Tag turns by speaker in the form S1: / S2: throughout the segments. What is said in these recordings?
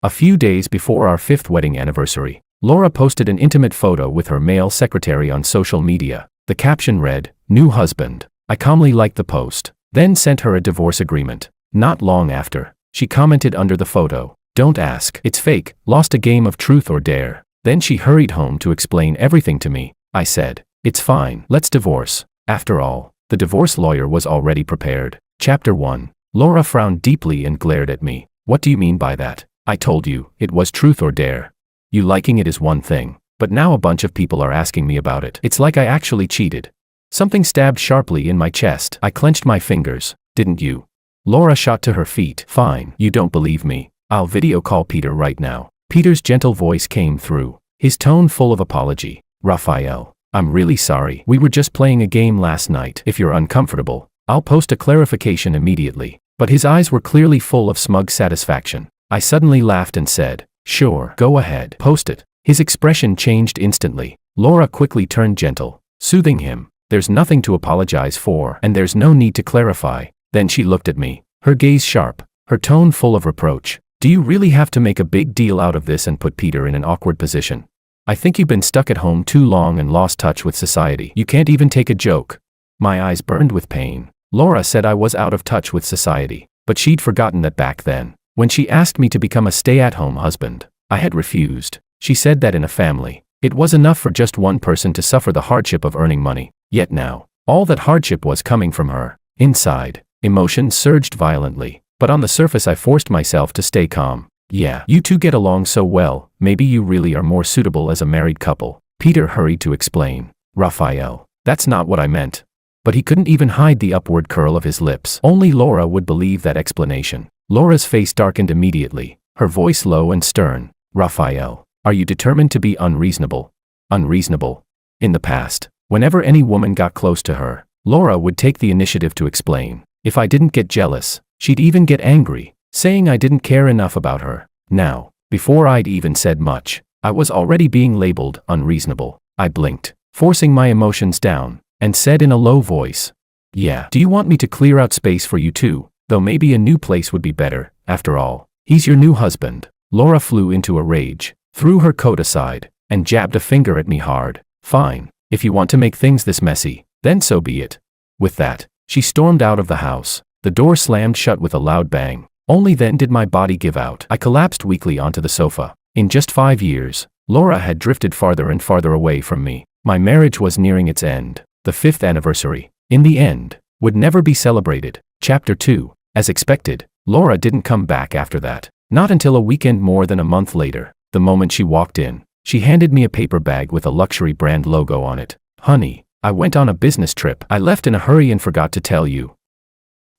S1: A few days before our 5th wedding anniversary, Laura posted an intimate photo with her male secretary on social media. The caption read, "New husband." I calmly liked the post, then sent her a divorce agreement. Not long after, she commented under the photo, "Don't ask, it's fake, lost a game of truth or dare." Then she hurried home to explain everything to me. I said, "It's fine, let's divorce." After all, the divorce lawyer was already prepared. Chapter 1. Laura frowned deeply and glared at me. "What do you mean by that? I told you, it was truth or dare. You liking it is one thing, but now a bunch of people are asking me about it. It's like I actually cheated." Something stabbed sharply in my chest. I clenched my fingers. "Didn't you?" Laura shot to her feet. "Fine, you don't believe me. I'll video call Peter right now." Peter's gentle voice came through, his tone full of apology. "Raphael, I'm really sorry. We were just playing a game last night. If you're uncomfortable, I'll post a clarification immediately." But his eyes were clearly full of smug satisfaction. I suddenly laughed and said, "Sure, go ahead, post it." His expression changed instantly. Laura quickly turned gentle, soothing him. "There's nothing to apologize for, and there's no need to clarify." Then she looked at me, her gaze sharp, her tone full of reproach. "Do you really have to make a big deal out of this and put Peter in an awkward position? I think you've been stuck at home too long and lost touch with society. You can't even take a joke." My eyes burned with pain. Laura said I was out of touch with society, but she'd forgotten that back then, when she asked me to become a stay-at-home husband, I had refused. She said that in a family, it was enough for just one person to suffer the hardship of earning money. Yet now, all that hardship was coming from her. Inside, emotions surged violently, but on the surface I forced myself to stay calm. "Yeah, you two get along so well, maybe you really are more suitable as a married couple," Peter hurried to explain. "Raphael, that's not what I meant." But he couldn't even hide the upward curl of his lips. Only Laura would believe that explanation. Laura's face darkened immediately, her voice low and stern. "Raphael, are you determined to be unreasonable?" Unreasonable? In the past, whenever any woman got close to her, Laura would take the initiative to explain. If I didn't get jealous, she'd even get angry, saying I didn't care enough about her. Now, before I'd even said much, I was already being labeled unreasonable. I blinked, forcing my emotions down, and said in a low voice, "Yeah, do you want me to clear out space for you too? Though maybe a new place would be better. After all, he's your new husband." Laura flew into a rage, threw her coat aside, and jabbed a finger at me hard. "Fine, if you want to make things this messy, then so be it." With that, she stormed out of the house. The door slammed shut with a loud bang. Only then did my body give out. I collapsed weakly onto the sofa. In just 5 years, Laura had drifted farther and farther away from me. My marriage was nearing its end. The 5th anniversary, in the end, would never be celebrated. Chapter 2. As expected, Laura didn't come back after that. Not until a weekend more than a month later. The moment she walked in, she handed me a paper bag with a luxury brand logo on it. "Honey, I went on a business trip. I left in a hurry and forgot to tell you.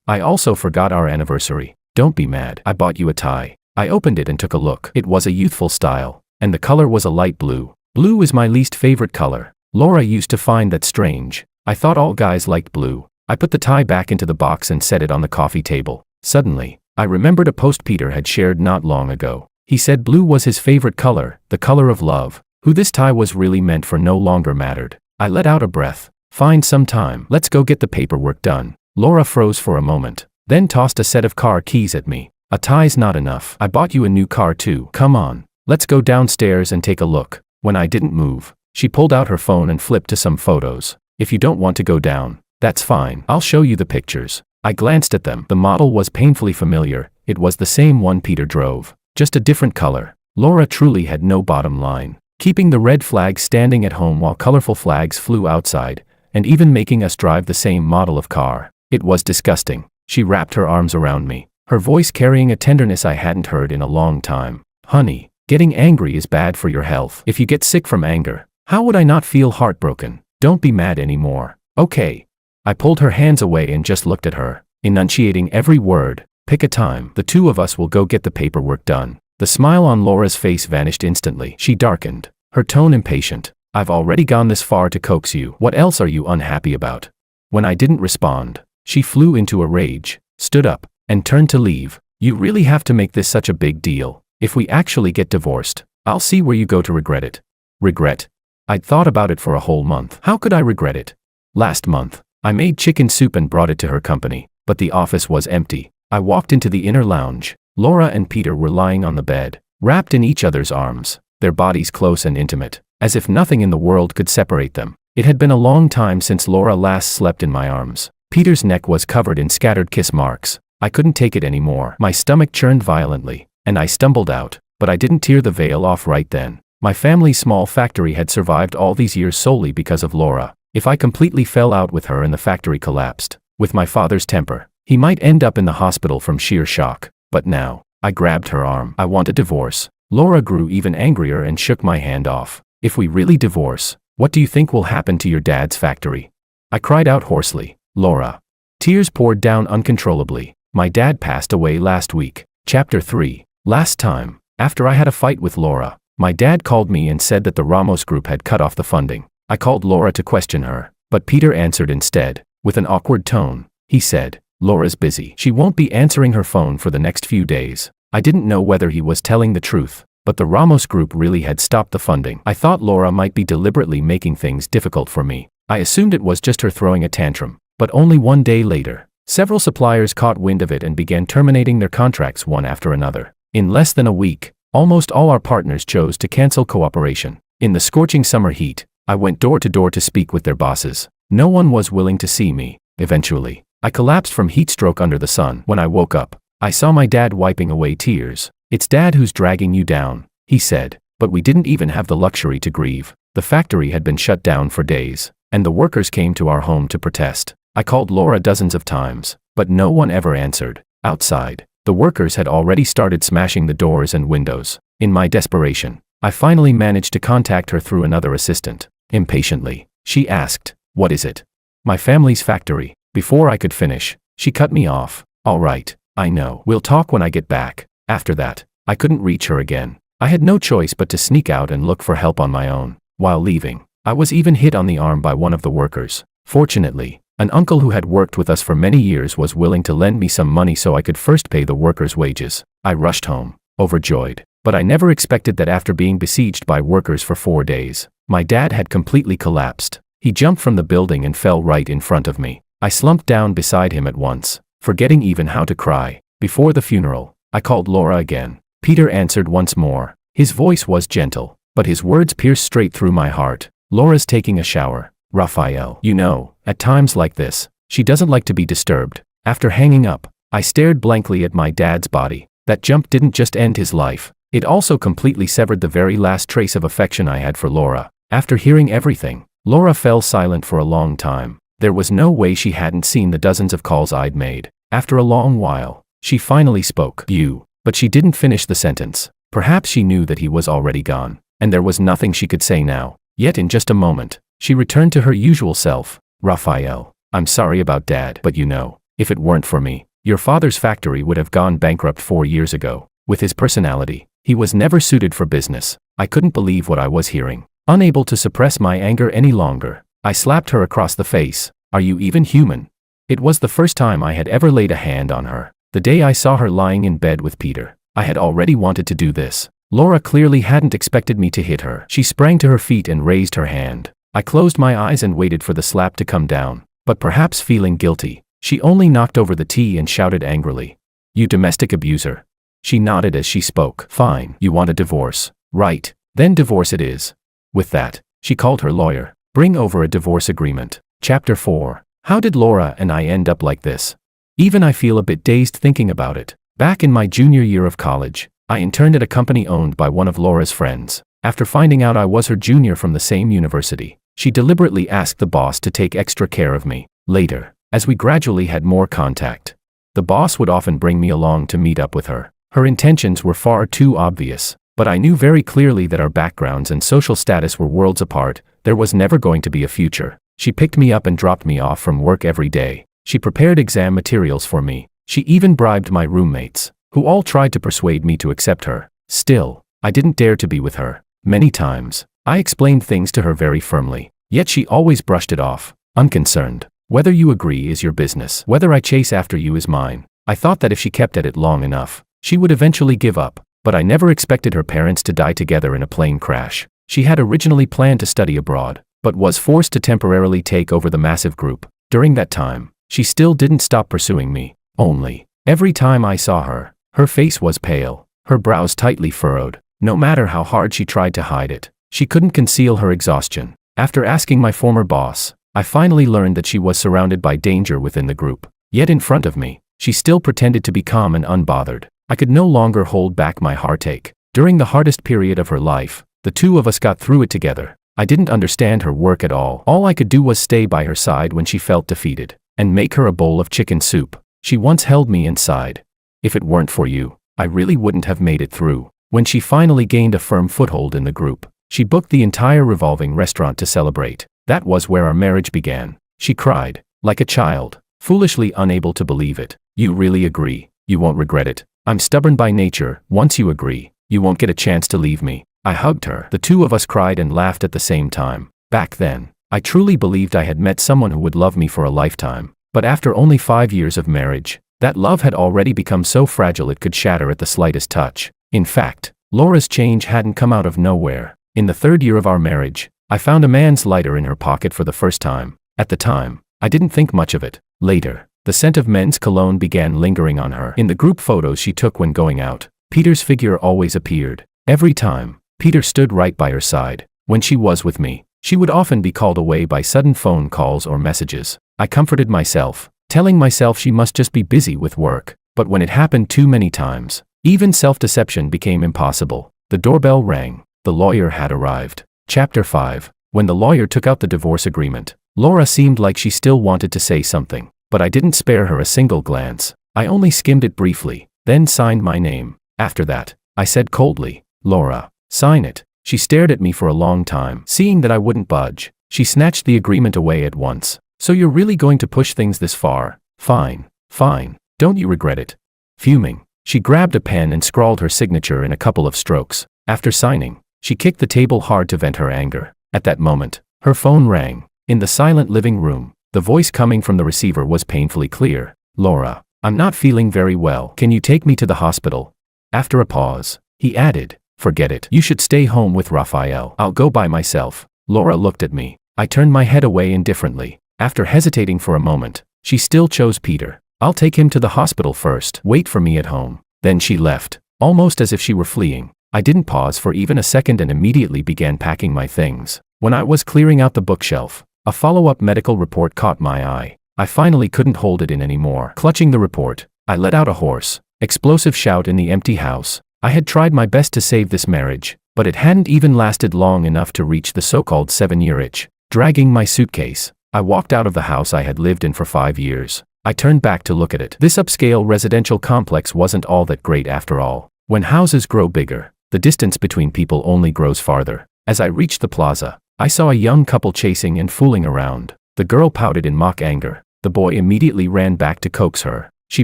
S1: I also forgot our anniversary. Don't be mad. I bought you a tie." I opened it and took a look. It was a youthful style, and the color was a light blue. Blue is my least favorite color. Laura used to find that strange. I thought all guys liked blue. I put the tie back into the box and set it on the coffee table. Suddenly, I remembered a post Peter had shared not long ago. He said blue was his favorite color, the color of love. Who this tie was really meant for no longer mattered. I let out a breath. "Find some time. Let's go get the paperwork done." Laura froze for a moment, then tossed a set of car keys at me. "A tie's not enough. I bought you a new car too. Come on. Let's go downstairs and take a look." When I didn't move, she pulled out her phone and flipped to some photos. "If you don't want to go down, that's fine. I'll show you the pictures." I glanced at them. The model was painfully familiar. It was the same one Peter drove, just a different color. Laura truly had no bottom line, keeping the red flag standing at home while colorful flags flew outside, and even making us drive the same model of car. It was disgusting. She wrapped her arms around me, her voice carrying a tenderness I hadn't heard in a long time. "Honey, getting angry is bad for your health. If you get sick from anger, how would I not feel heartbroken? Don't be mad anymore, okay?" I pulled her hands away and just looked at her, enunciating every word. "Pick a time. The two of us will go get the paperwork done." The smile on Laura's face vanished instantly. She darkened, her tone impatient. "I've already gone this far to coax you. What else are you unhappy about?" When I didn't respond, she flew into a rage, stood up, and turned to leave. "You really have to make this such a big deal. If we actually get divorced, I'll see where you go to regret it." Regret? I'd thought about it for a whole month. How could I regret it? Last month, I made chicken soup and brought it to her company, but the office was empty. I walked into the inner lounge. Laura and Peter were lying on the bed, wrapped in each other's arms, their bodies close and intimate, as if nothing in the world could separate them. It had been a long time since Laura last slept in my arms. Peter's neck was covered in scattered kiss marks. I couldn't take it anymore. My stomach churned violently, and I stumbled out, but I didn't tear the veil off right then. My family's small factory had survived all these years solely because of Laura. If I completely fell out with her and the factory collapsed, with my father's temper, he might end up in the hospital from sheer shock. But now, I grabbed her arm. I want a divorce. Laura grew even angrier and shook my hand off. If we really divorce, what do you think will happen to your dad's factory? I cried out hoarsely. Laura. Tears poured down uncontrollably. My dad passed away last week. Chapter 3. Last time, after I had a fight with Laura, my dad called me and said that the Ramos Group had cut off the funding. I called Laura to question her, but Peter answered instead, with an awkward tone. He said, Laura's busy. She won't be answering her phone for the next few days. I didn't know whether he was telling the truth, but the Ramos Group really had stopped the funding. I thought Laura might be deliberately making things difficult for me. I assumed it was just her throwing a tantrum, but only one day later, several suppliers caught wind of it and began terminating their contracts one after another. In less than a week, almost all our partners chose to cancel cooperation. In the scorching summer heat, I went door to door to speak with their bosses. No one was willing to see me. Eventually, I collapsed from heat stroke under the sun. When I woke up, I saw my dad wiping away tears. It's Dad who's dragging you down, he said, but we didn't even have the luxury to grieve. The factory had been shut down for days, and the workers came to our home to protest. I called Laura dozens of times, but no one ever answered. Outside, the workers had already started smashing the doors and windows. In my desperation, I finally managed to contact her through another assistant. Impatiently, she asked, "What is it?" "My family's factory." Before I could finish, she cut me off. "All right, I know. We'll talk when I get back." After that, I couldn't reach her again. I had no choice but to sneak out and look for help on my own. While leaving, I was even hit on the arm by one of the workers. Fortunately, an uncle who had worked with us for many years was willing to lend me some money so I could first pay the workers' wages. I rushed home, overjoyed, but I never expected that after being besieged by workers for 4 days, my dad had completely collapsed. He jumped from the building and fell right in front of me. I slumped down beside him at once, forgetting even how to cry. Before the funeral, I called Laura again. Peter answered once more. His voice was gentle, but his words pierced straight through my heart. "Laura's taking a shower, Raphael. You know, at times like this, she doesn't like to be disturbed." After hanging up, I stared blankly at my dad's body. That jump didn't just end his life, it also completely severed the very last trace of affection I had for Laura. After hearing everything, Laura fell silent for a long time. There was no way she hadn't seen the dozens of calls I'd made. After a long while, she finally spoke. "You." But she didn't finish the sentence. Perhaps she knew that he was already gone, and there was nothing she could say now. Yet in just a moment, she returned to her usual self. "Raphael, I'm sorry about Dad, but you know, if it weren't for me, your father's factory would have gone bankrupt 4 years ago. With his personality, he was never suited for business." I couldn't believe what I was hearing. Unable to suppress my anger any longer, I slapped her across the face. "Are you even human?" It was the first time I had ever laid a hand on her. The day I saw her lying in bed with Peter, I had already wanted to do this. Laura clearly hadn't expected me to hit her. She sprang to her feet and raised her hand. I closed my eyes and waited for the slap to come down, but perhaps feeling guilty, she only knocked over the tea and shouted angrily, "You domestic abuser." She nodded as she spoke. "Fine, you want a divorce, right? Then divorce it is." With that, she called her lawyer. "Bring over a divorce agreement." Chapter 4. How did Laura and I end up like this? Even I feel a bit dazed thinking about it. Back in my junior year of college, I interned at a company owned by one of Laura's friends. After finding out I was her junior from the same university, she deliberately asked the boss to take extra care of me. Later, as we gradually had more contact, the boss would often bring me along to meet up with her. Her intentions were far too obvious, but I knew very clearly that our backgrounds and social status were worlds apart. There was never going to be a future. She picked me up and dropped me off from work every day. She prepared exam materials for me. She even bribed my roommates, who all tried to persuade me to accept her. Still, I didn't dare to be with her. Many times, I explained things to her very firmly, yet she always brushed it off, unconcerned. "Whether you agree is your business. Whether I chase after you is mine." I thought that if she kept at it long enough, she would eventually give up, but I never expected her parents to die together in a plane crash. She had originally planned to study abroad, but was forced to temporarily take over the massive group. During that time, she still didn't stop pursuing me. Only, every time I saw her, her face was pale, her brows tightly furrowed. No matter how hard she tried to hide it, she couldn't conceal her exhaustion. After asking my former boss, I finally learned that she was surrounded by danger within the group. Yet in front of me, she still pretended to be calm and unbothered. I could no longer hold back my heartache. During the hardest period of her life, the two of us got through it together. I didn't understand her work at all. All I could do was stay by her side when she felt defeated, and make her a bowl of chicken soup. She once held me inside. If it weren't for you, I really wouldn't have made it through. When she finally gained a firm foothold in the group, she booked the entire revolving restaurant to celebrate. That was where our marriage began. She cried, like a child, foolishly unable to believe it. You really agree? You won't regret it. I'm stubborn by nature. Once you agree, you won't get a chance to leave me. I hugged her. The two of us cried and laughed at the same time. Back then, I truly believed I had met someone who would love me for a lifetime. But after only 5 years of marriage, that love had already become so fragile it could shatter at the slightest touch. In fact, Laura's change hadn't come out of nowhere. In the 3rd year of our marriage, I found a man's lighter in her pocket for the first time. At the time, I didn't think much of it. Later, the scent of men's cologne began lingering on her. In the group photos she took when going out, Peter's figure always appeared. Every time, Peter stood right by her side. When she was with me, she would often be called away by sudden phone calls or messages. I comforted myself, telling myself she must just be busy with work. But when it happened too many times, even self-deception became impossible. The doorbell rang. The lawyer had arrived. Chapter 5. When the lawyer took out the divorce agreement, Laura seemed like she still wanted to say something, but I didn't spare her a single glance. I only skimmed it briefly, then signed my name. After that, I said coldly, "Laura, sign it." She stared at me for a long time. Seeing that I wouldn't budge, she snatched the agreement away at once. "So you're really going to push things this far? Fine, fine. Don't you regret it?" Fuming, she grabbed a pen and scrawled her signature in a couple of strokes. After signing, she kicked the table hard to vent her anger. At that moment, her phone rang. In the silent living room, the voice coming from the receiver was painfully clear. "Laura, I'm not feeling very well. Can you take me to the hospital?" After a pause, he added, "Forget it. You should stay home with Raphael. I'll go by myself." Laura looked at me. I turned my head away indifferently. After hesitating for a moment, she still chose Peter. "I'll take him to the hospital first. Wait for me at home." Then she left, almost as if she were fleeing. I didn't pause for even a second and immediately began packing my things. When I was clearing out the bookshelf, a follow-up medical report caught my eye. I finally couldn't hold it in anymore. Clutching the report, I let out a hoarse, explosive shout in the empty house. I had tried my best to save this marriage, but it hadn't even lasted long enough to reach the so-called 7-year itch. Dragging my suitcase, I walked out of the house I had lived in for 5 years. I turned back to look at it. This upscale residential complex wasn't all that great after all. When houses grow bigger, the distance between people only grows farther. As I reached the plaza, I saw a young couple chasing and fooling around. The girl pouted in mock anger. The boy immediately ran back to coax her. She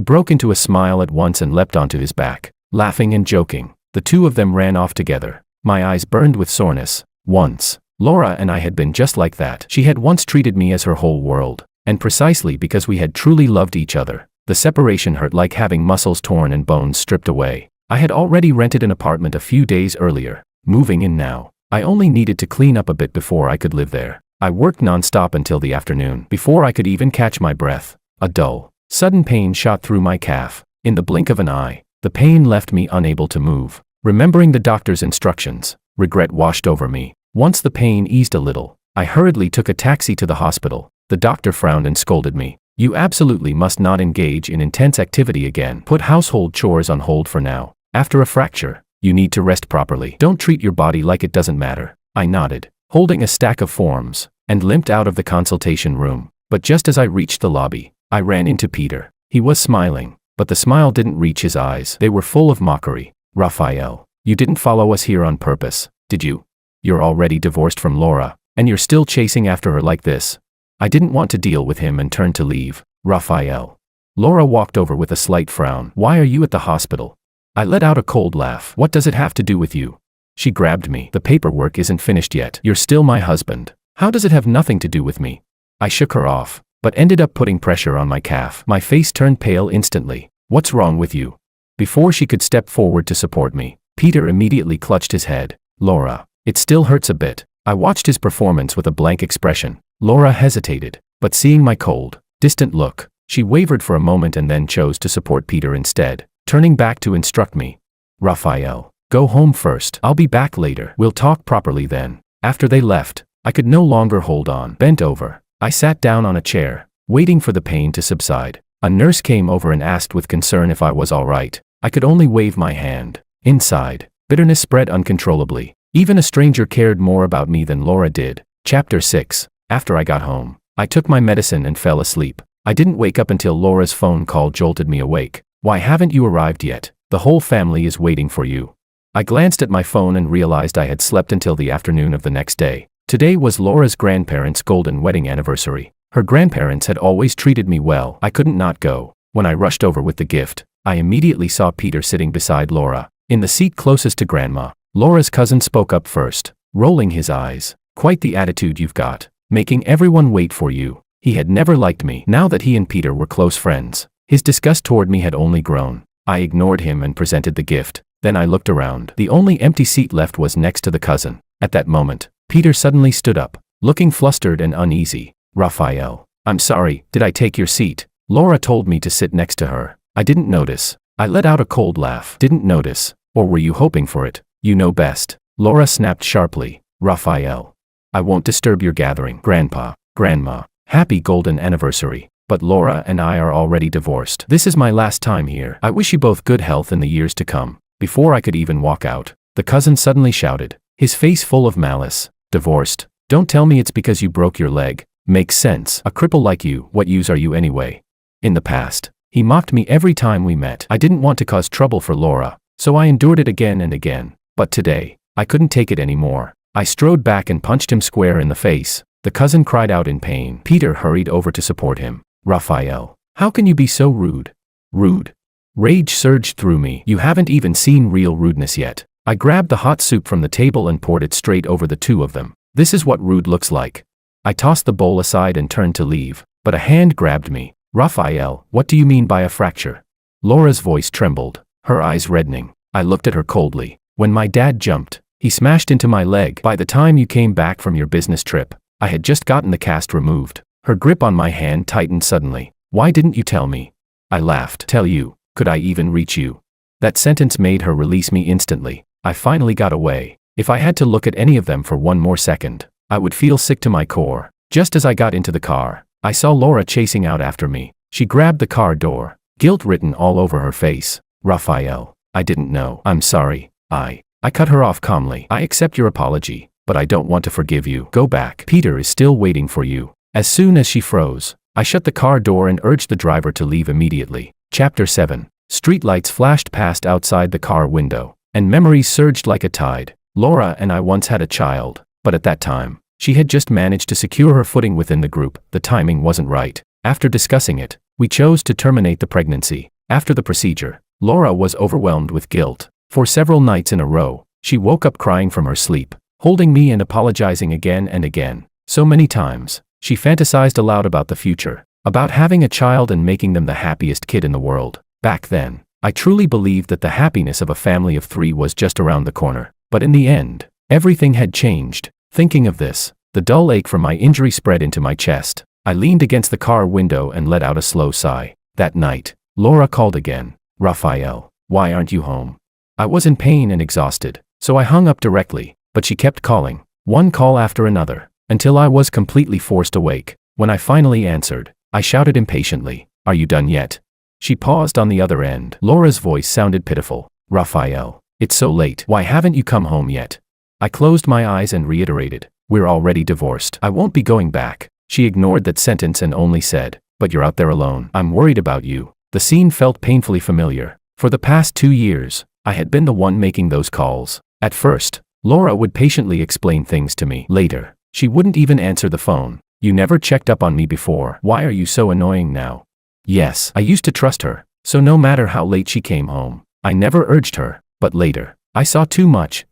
S1: broke into a smile at once and leapt onto his back. Laughing and joking, the two of them ran off together. My eyes burned with soreness. Once, Laura and I had been just like that. She had once treated me as her whole world. And precisely because we had truly loved each other, the separation hurt like having muscles torn and bones stripped away. I had already rented an apartment a few days earlier. Moving in now, I only needed to clean up a bit before I could live there. I worked non-stop until the afternoon. Before I could even catch my breath, a dull, sudden pain shot through my calf. In the blink of an eye, the pain left me unable to move. Remembering the doctor's instructions, regret washed over me. Once the pain eased a little, I hurriedly took a taxi to the hospital. The doctor frowned and scolded me. "You absolutely must not engage in intense activity again. Put household chores on hold for now. After a fracture, you need to rest properly. Don't treat your body like it doesn't matter." I nodded, holding a stack of forms, and limped out of the consultation room. But just as I reached the lobby, I ran into Peter. He was smiling, but the smile didn't reach his eyes. They were full of mockery. "Raphael, you didn't follow us here on purpose, did you? You're already divorced from Laura, and you're still chasing after her like this." I didn't want to deal with him and turned to leave. "Raphael." Laura walked over with a slight frown. "Why are you at the hospital?" I let out a cold laugh. "What does it have to do with you?" She grabbed me. "The paperwork isn't finished yet. You're still my husband. How does it have nothing to do with me?" I shook her off, but ended up putting pressure on my calf. My face turned pale instantly. "What's wrong with you?" Before she could step forward to support me, Peter immediately clutched his head. "Laura, it still hurts a bit." I watched his performance with a blank expression. Laura hesitated, but seeing my cold, distant look, she wavered for a moment and then chose to support Peter instead, turning back to instruct me. Raphael, go home first. I'll be back later. We'll talk properly then. After they left, I could no longer hold on. Bent over, I sat down on a chair, waiting for the pain to subside. A nurse came over and asked with concern if I was all right. I could only wave my hand. Inside, bitterness spread uncontrollably. Even a stranger cared more about me than Laura did. Chapter 6. After I got home, I took my medicine and fell asleep. I didn't wake up until Laura's phone call jolted me awake. Why haven't you arrived yet? The whole family is waiting for you. I glanced at my phone and realized I had slept until the afternoon of the next day. Today was Laura's grandparents' golden wedding anniversary. Her grandparents had always treated me well. I couldn't not go. When I rushed over with the gift, I immediately saw Peter sitting beside Laura, in the seat closest to Grandma. Laura's cousin spoke up first, rolling his eyes. Quite the attitude you've got, making everyone wait for you. He had never liked me. Now that he and Peter were close friends, his disgust toward me had only grown. I ignored him and presented the gift. Then I looked around. The only empty seat left was next to the cousin. At that moment, Peter suddenly stood up, looking flustered and uneasy. Raphael, I'm sorry, did I take your seat? Laura told me to sit next to her. I didn't notice. I let out a cold laugh. Didn't notice? Or were you hoping for it? You know best. Laura snapped sharply. Raphael, I won't disturb your gathering. Grandpa, Grandma, happy golden anniversary. But Laura and I are already divorced. This is my last time here. I wish you both good health in the years to come. Before I could even walk out, the cousin suddenly shouted, his face full of malice. Divorced? Don't tell me it's because you broke your leg. Makes sense. A cripple like you, what use are you anyway? In the past, he mocked me every time we met. I didn't want to cause trouble for Laura, so I endured it again and again. But today, I couldn't take it anymore. I strode back and punched him square in the face. The cousin cried out in pain. Peter hurried over to support him. Raphael, how can you be so rude? Rude. Rage surged through me. You haven't even seen real rudeness yet. I grabbed the hot soup from the table and poured it straight over the two of them. This is what rude looks like. I tossed the bowl aside and turned to leave, but a hand grabbed me. Raphael, what do you mean by a fracture? Laura's voice trembled, her eyes reddening. I looked at her coldly. When my dad jumped, he smashed into my leg. By the time you came back from your business trip, I had just gotten the cast removed. Her grip on my hand tightened suddenly. Why didn't you tell me? I laughed. Tell you? Could I even reach you? That sentence made her release me instantly. I finally got away. If I had to look at any of them for one more second, I would feel sick to my core. Just as I got into the car, I saw Laura chasing out after me. She grabbed the car door, guilt written all over her face. Raphael, I didn't know. I'm sorry. I cut her off calmly. I accept your apology, but I don't want to forgive you. Go back. Peter is still waiting for you. As soon as she froze, I shut the car door and urged the driver to leave immediately. Chapter 7. Streetlights flashed past outside the car window, and memories surged like a tide. Laura and I once had a child, but at that time, she had just managed to secure her footing within the group. The timing wasn't right. After discussing it, we chose to terminate the pregnancy. After the procedure, Laura was overwhelmed with guilt. For several nights in a row, she woke up crying from her sleep, holding me and apologizing again and again. So many times, she fantasized aloud about the future, about having a child and making them the happiest kid in the world. Back then, I truly believed that the happiness of a family of 3 was just around the corner. But in the end, everything had changed. Thinking of this, the dull ache from my injury spread into my chest. I leaned against the car window and let out a slow sigh. That night, Laura called again. Raphael, why aren't you home? I was in pain and exhausted, so I hung up directly, but she kept calling, one call after another, until I was completely forced awake. When I finally answered, I shouted impatiently, are you done yet? She paused on the other end. Laura's voice sounded pitiful. Raphael, it's so late. Why haven't you come home yet? I closed my eyes and reiterated, we're already divorced. I won't be going back. She ignored that sentence and only said, but you're out there alone. I'm worried about you. The scene felt painfully familiar. For the past 2 years, I had been the one making those calls. At first, Laura would patiently explain things to me. Later, she wouldn't even answer the phone. You never checked up on me before. Why are you so annoying now? Yes, I used to trust her, so no matter how late she came home, I never urged her. But later, I saw too much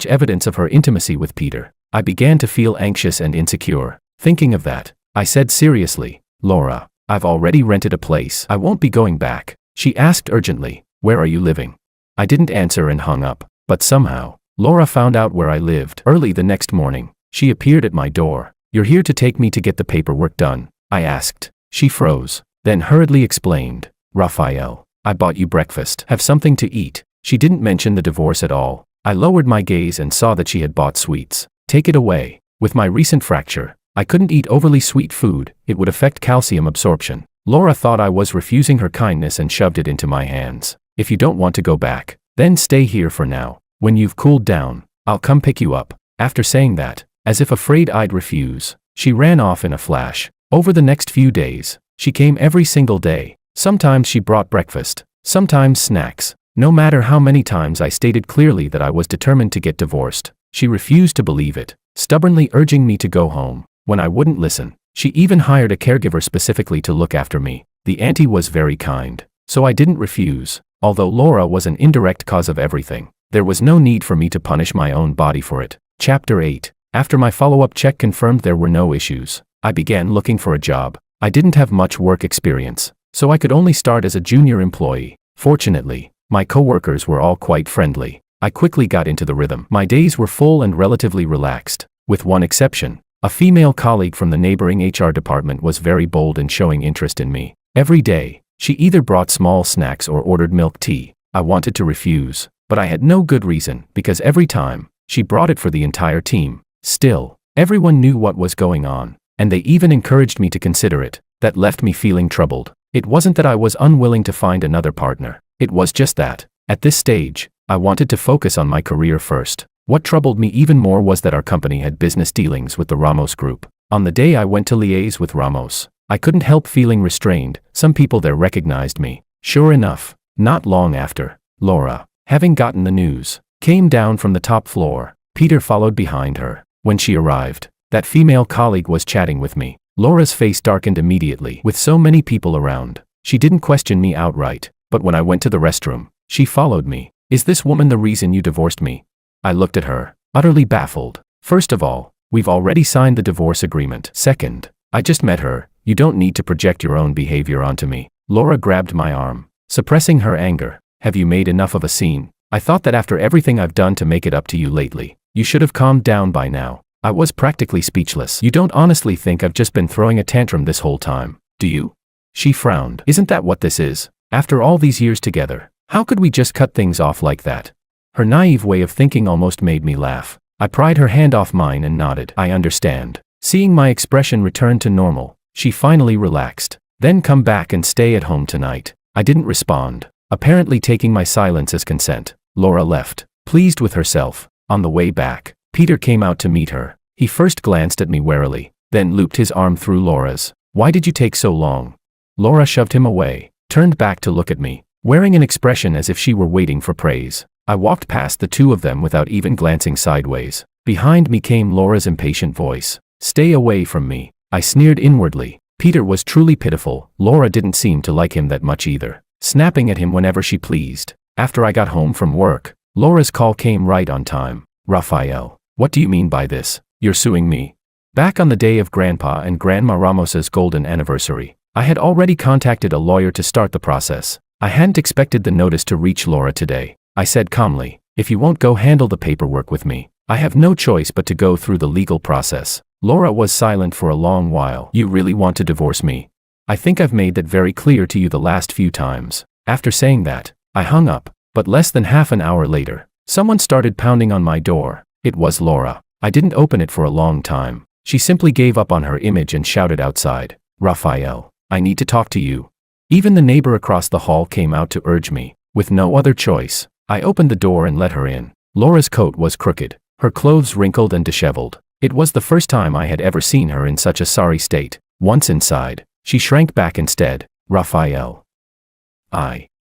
S1: evidence of her intimacy with Peter. I began to feel anxious and insecure. Thinking of that, I said seriously, Laura, I've already rented a place. I won't be going back. She asked urgently, where are you living? I didn't answer and hung up, but somehow, Laura found out where I lived. Early the next morning, she appeared at my door. You're here to take me to get the paperwork done? I asked. She froze, then hurriedly explained, Raphael, I bought you breakfast. Have something to eat. She didn't mention the divorce at all. I lowered my gaze and saw that she had bought sweets. Take it away. With my recent fracture, I couldn't eat overly sweet food, it would affect calcium absorption. Laura thought I was refusing her kindness and shoved it into my hands. If you don't want to go back, then stay here for now. When you've cooled down, I'll come pick you up. After saying that, as if afraid I'd refuse, she ran off in a flash. Over the next few days, she came every single day. Sometimes she brought breakfast, sometimes snacks. No matter how many times I stated clearly that I was determined to get divorced, she refused to believe it, stubbornly urging me to go home. When I wouldn't listen, she even hired a caregiver specifically to look after me. The auntie was very kind, so I didn't refuse. Although Laura was an indirect cause of everything, there was no need for me to punish my own body for it. Chapter 8. After my follow-up check confirmed there were no issues, I began looking for a job. I didn't have much work experience, so I could only start as a junior employee. Fortunately, my coworkers were all quite friendly. I quickly got into the rhythm. My days were full and relatively relaxed, with one exception. A female colleague from the neighboring HR department was very bold in showing interest in me. Every day, she either brought small snacks or ordered milk tea. I wanted to refuse, but I had no good reason, because every time, she brought it for the entire team. Still, everyone knew what was going on, and they even encouraged me to consider it. That left me feeling troubled. It wasn't that I was unwilling to find another partner. It was just that, at this stage, I wanted to focus on my career first. What troubled me even more was that our company had business dealings with the Ramos Group. On the day I went to liaise with Ramos, I couldn't help feeling restrained. Some people there recognized me. Sure enough, not long after, Laura, having gotten the news, came down from the top floor. Peter followed behind her. When she arrived, that female colleague was chatting with me. Laura's face darkened immediately. With so many people around, she didn't question me outright, but when I went to the restroom, she followed me. Is this woman the reason you divorced me? I looked at her, utterly baffled. First of all, we've already signed the divorce agreement. Second, I just met her. You don't need to project your own behavior onto me. Laura grabbed my arm, suppressing her anger. Have you made enough of a scene? I thought that after everything I've done to make it up to you lately, you should have calmed down by now. I was practically speechless. You don't honestly think I've just been throwing a tantrum this whole time, do you? She frowned. Isn't that what this is? After all these years together, how could we just cut things off like that? Her naive way of thinking almost made me laugh. I pried her hand off mine and nodded. I understand. Seeing my expression return to normal, she finally relaxed. Then come back and stay at home tonight. I didn't respond, apparently taking my silence as consent. Laura left, pleased with herself. On the way back, Peter came out to meet her. He first glanced at me warily, then looped his arm through Laura's. Why did you take so long? Laura shoved him away, turned back to look at me, wearing an expression as if she were waiting for praise. I walked past the two of them without even glancing sideways. Behind me came Laura's impatient voice. Stay away from me. I sneered inwardly. Peter was truly pitiful. Laura didn't seem to like him that much either, snapping at him whenever she pleased. After I got home from work, Laura's call came right on time. Rafael, what do you mean by this? You're suing me? Back on the day of Grandpa and Grandma Ramos's golden anniversary, I had already contacted a lawyer to start the process. I hadn't expected the notice to reach Laura today. I said calmly, if you won't go handle the paperwork with me, I have no choice but to go through the legal process. Laura was silent for a long while. You really want to divorce me? I think I've made that very clear to you the last few times. After saying that, I hung up, but less than half an hour later, someone started pounding on my door. It was Laura. I didn't open it for a long time. She simply gave up on her image and shouted outside, Rafael, I need to talk to you. Even the neighbor across the hall came out to urge me. With no other choice, I opened the door and let her in. Laura's coat was crooked, her clothes wrinkled and disheveled. It was the first time I had ever seen her in such a sorry state. Once inside, she shrank back instead. Rafael.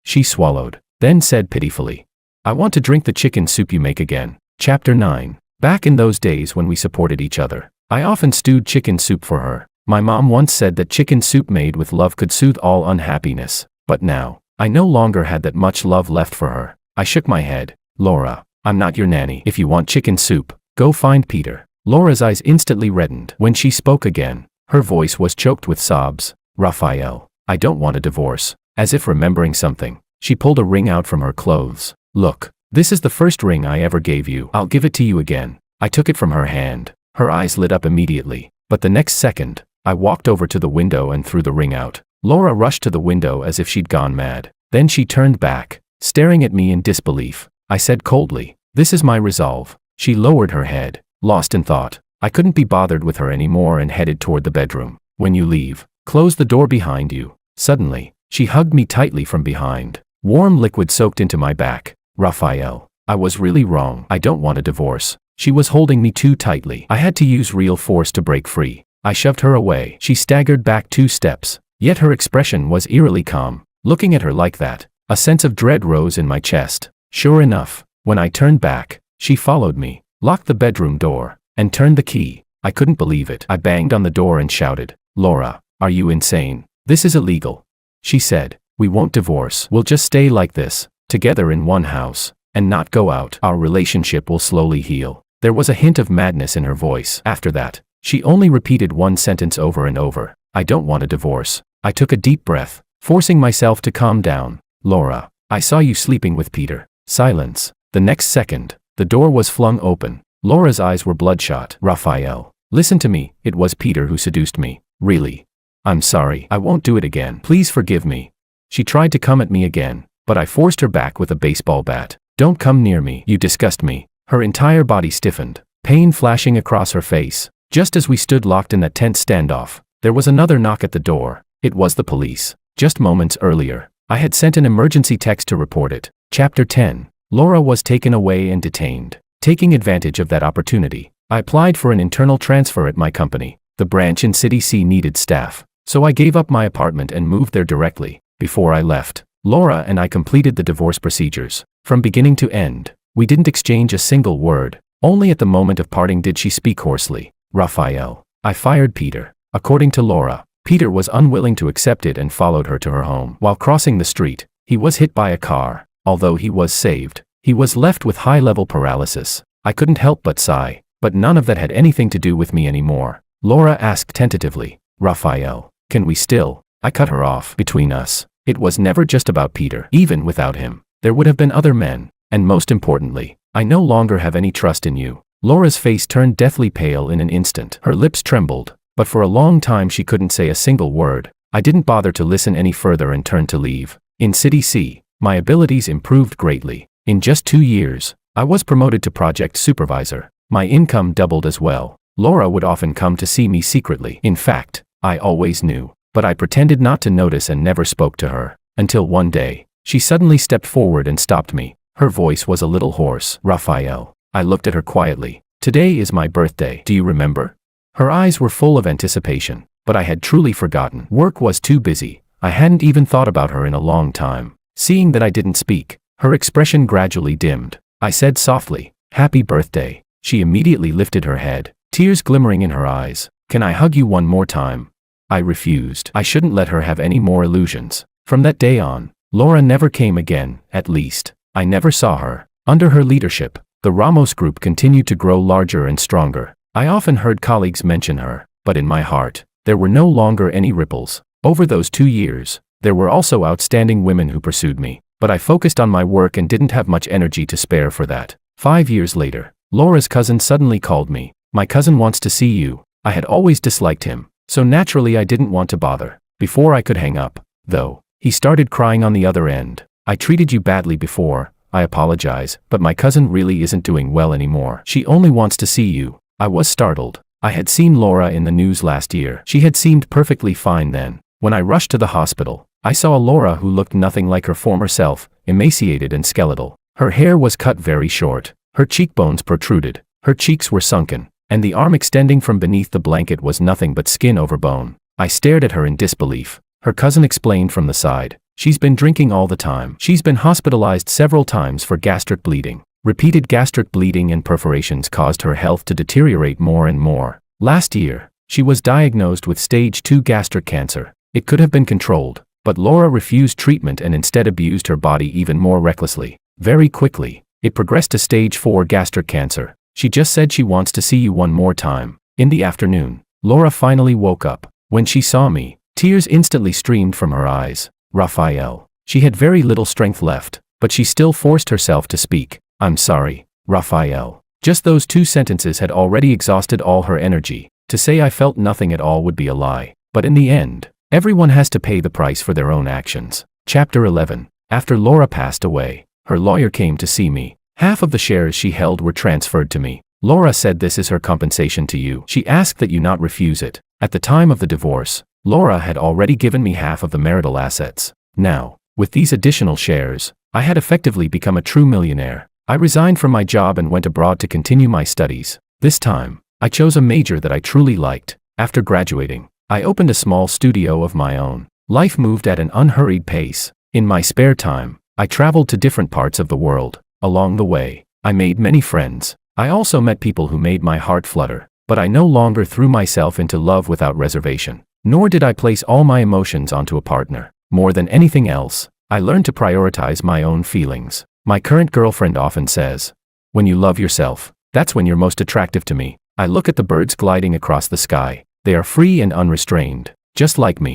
S1: She swallowed, then said pitifully, I want to drink the chicken soup you make again. Chapter 9. Back in those days when we supported each other, I often stewed chicken soup for her. My mom once said that chicken soup made with love could soothe all unhappiness. But now, I no longer had that much love left for her. I shook my head. Laura, I'm not your nanny. If you want chicken soup, go find Peter. Laura's eyes instantly reddened. When she spoke again, her voice was choked with sobs. Rafael, I don't want a divorce. As if remembering something, she pulled a ring out from her clothes. Look, this is the first ring I ever gave you. I'll give it to you again. I took it from her hand. Her eyes lit up immediately, but the next second, I walked over to the window and threw the ring out. Laura rushed to the window as if she'd gone mad. Then she turned back, staring at me in disbelief. I said coldly, "This is my resolve." She lowered her head, lost in thought. I couldn't be bothered with her anymore and headed toward the bedroom. "When you leave, close the door behind you." Suddenly, she hugged me tightly from behind. Warm liquid soaked into my back. "Raphael, I was really wrong. I don't want a divorce." She was holding me too tightly. I had to use real force to break free. I shoved her away. She staggered back 2 steps, yet her expression was eerily calm. Looking at her like that, a sense of dread rose in my chest. Sure enough, when I turned back, she followed me, locked the bedroom door, and turned the key. I couldn't believe it. I banged on the door and shouted, "Laura, are you insane? This is illegal." She said, "We won't divorce. We'll just stay like this, together in one house, and not go out. Our relationship will slowly heal." There was a hint of madness in her voice. After that, she only repeated one sentence over and over, "I don't want a divorce." I took a deep breath, forcing myself to calm down. "Laura, I saw you sleeping with Peter." Silence. The next second, the door was flung open. Laura's eyes were bloodshot. "Raphael, listen to me. It was Peter who seduced me." "Really?" "I'm sorry. I won't do it again. Please forgive me." She tried to come at me again, but I forced her back with a baseball bat. "Don't come near me. You disgust me." Her entire body stiffened, pain flashing across her face. Just as we stood locked in that tense standoff, there was another knock at the door. It was the police. Just moments earlier, I had sent an emergency text to report it. Chapter 10. Laura was taken away and detained. Taking advantage of that opportunity, I applied for an internal transfer at my company. The branch in City C needed staff, so I gave up my apartment and moved there directly. Before I left, Laura and I completed the divorce procedures. From beginning to end, we didn't exchange a single word. Only at the moment of parting did she speak hoarsely. "Raphael, I fired Peter." According to Laura, Peter was unwilling to accept it and followed her to her home. While crossing the street, he was hit by a car. Although he was saved, he was left with high-level paralysis. I couldn't help but sigh, but none of that had anything to do with me anymore. Laura asked tentatively, "Raphael, can we still?" I cut her off. "Between us, it was never just about Peter. Even without him, there would have been other men. And most importantly, I no longer have any trust in you." Laura's face turned deathly pale in an instant. Her lips trembled, but for a long time she couldn't say a single word. I didn't bother to listen any further and turned to leave. In City C, my abilities improved greatly. In just 2 years, I was promoted to project supervisor. My income doubled as well. Laura would often come to see me secretly. In fact, I always knew, but I pretended not to notice and never spoke to her. Until one day, she suddenly stepped forward and stopped me. Her voice was a little hoarse. "Raphael." I looked at her quietly. "Today is my birthday. Do you remember?" Her eyes were full of anticipation, but I had truly forgotten. Work was too busy. I hadn't even thought about her in a long time. Seeing that I didn't speak, her expression gradually dimmed. I said softly, "Happy birthday." She immediately lifted her head, tears glimmering in her eyes. "Can I hug you one more time?" I refused. I shouldn't let her have any more illusions. From that day on, Laura never came again. At least, I never saw her. Under her leadership, the Ramos Group continued to grow larger and stronger. I often heard colleagues mention her, but in my heart, there were no longer any ripples. Over those 2 years, there were also outstanding women who pursued me, but I focused on my work and didn't have much energy to spare for that. 5 years later, Laura's cousin suddenly called me. "My cousin wants to see you." I had always disliked him, so naturally I didn't want to bother. Before I could hang up, though, he started crying on the other end. "I treated you badly before. I apologize, but my cousin really isn't doing well anymore. She only wants to see you." I was startled. I had seen Laura in the news last year. She had seemed perfectly fine then. When I rushed to the hospital, I saw a Laura who looked nothing like her former self, emaciated and skeletal. Her hair was cut very short. Her cheekbones protruded. Her cheeks were sunken, and the arm extending from beneath the blanket was nothing but skin over bone. I stared at her in disbelief. Her cousin explained from the side, "She's been drinking all the time. She's been hospitalized several times for gastric bleeding. Repeated gastric bleeding and perforations caused her health to deteriorate more and more. Last year, she was diagnosed with stage 2 gastric cancer. It could have been controlled, but Laura refused treatment and instead abused her body even more recklessly. Very quickly, it progressed to stage 4 gastric cancer. She just said she wants to see you one more time." In the afternoon, Laura finally woke up. When she saw me, tears instantly streamed from her eyes. "Raphael." She had very little strength left, but she still forced herself to speak. "I'm sorry, Raphael." Just those 2 sentences had already exhausted all her energy. To say I felt nothing at all would be a lie. But in the end, everyone has to pay the price for their own actions. Chapter 11. After Laura passed away, her lawyer came to see me. Half of the shares she held were transferred to me. Laura said this is her compensation to you. She asked that you not refuse it. At the time of the divorce, Laura had already given me half of the marital assets. Now, with these additional shares, I had effectively become a true millionaire. I resigned from my job and went abroad to continue my studies. This time, I chose a major that I truly liked. After graduating, I opened a small studio of my own. Life moved at an unhurried pace. In my spare time, I traveled to different parts of the world. Along the way, I made many friends. I also met people who made my heart flutter. But I no longer threw myself into love without reservation. Nor did I place all my emotions onto a partner. More than anything else, I learned to prioritize my own feelings. My current girlfriend often says, "When you love yourself, that's when you're most attractive to me." I look at the birds gliding across the sky. They are free and unrestrained, just like me.